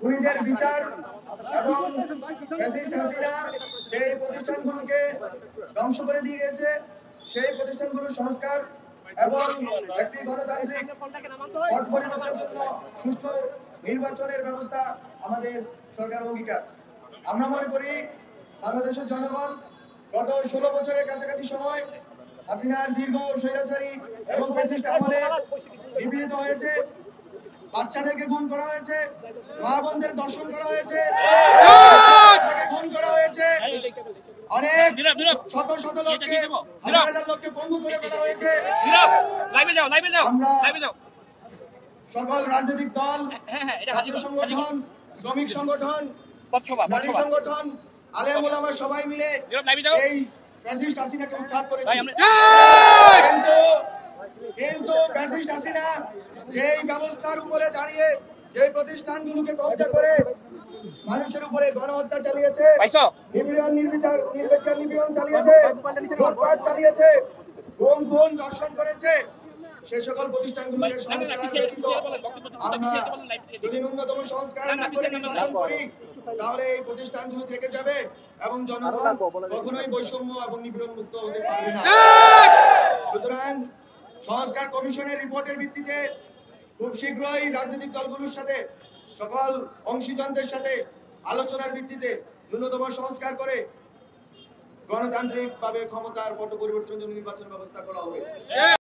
খুনিদের বিচার এবং ফ্যাসিস্ট হাসিনা যে প্রতিষ্ঠানগুলোকে ধ্বংস করে দিয়ে গেছে সেই প্রতিষ্ঠানগুলোর সংস্কার এবং একটি গণতান্ত্রিক পট পরিবর্তনের জন্য সুষ্ঠু নির্বাচনের ব্যবস্থা আমাদের সরকার অঙ্গীকার। আমরা মনে করি বাংলাদেশের জনগণ গত 16 বছরের কাছাকাছি সময় হাসিনার দীর্ঘ স্বৈরাচারী এবং ফ্যাসিস্ট আমলে নিপীড়িত হয়েছে, বাচ্চাদেরকে গুম করা হয়েছে, মা বোনদের দর্শন করা হয়েছে, খুন করা হয়েছে, অনেক শত শত লোককে হাজার হাজার লোককে পঙ্গু করে ফেলা হয়েছে। আমরা সকল রাজনৈতিক দল, ছাত্র সংগঠন, শ্রমিক সংগঠন, নারী সংগঠন, আলেম ওলামা সবাই মিলে এই ফ্যাসিস্ট হাসিনাকে উৎখাত করেছি। কিন্তু ফ্যাসিস্ট হাসিনা যেই ব্যবস্থার উপরে দাঁড়িয়ে যে প্রতিষ্ঠানগুলোকে কব্জা করে মানুষের উপরে গণহত্যা চালিয়েছে, নিপীড়ন চালিয়েছে, লুটপাট চালিয়েছে, গুম খুন ধর্ষণ করেছে, সে সকল প্রতিষ্ঠানগুলোকে সংস্কার ব্যতীত আমরা যদি ন্যূনতম সংস্কার না করে নির্বাচন করি তাহলে এই প্রতিষ্ঠানগুলো থেকে যাবে এবং জনগণ কখনোই বৈষম্য এবং নিপীড়ন মুক্ত হতে পারবে না। সুতরাং সংস্কার কমিশনের রিপোর্টের ভিত্তিতে খুব শীঘ্রই রাজনৈতিক দলগুলোর সাথে সকল অংশীজনদের সাথে আলোচনার ভিত্তিতে ন্যূনতম সংস্কার করে গণতান্ত্রিকভাবে ক্ষমতার পট পরিবর্তনের জন্য নির্বাচন ব্যবস্থা করা হবে।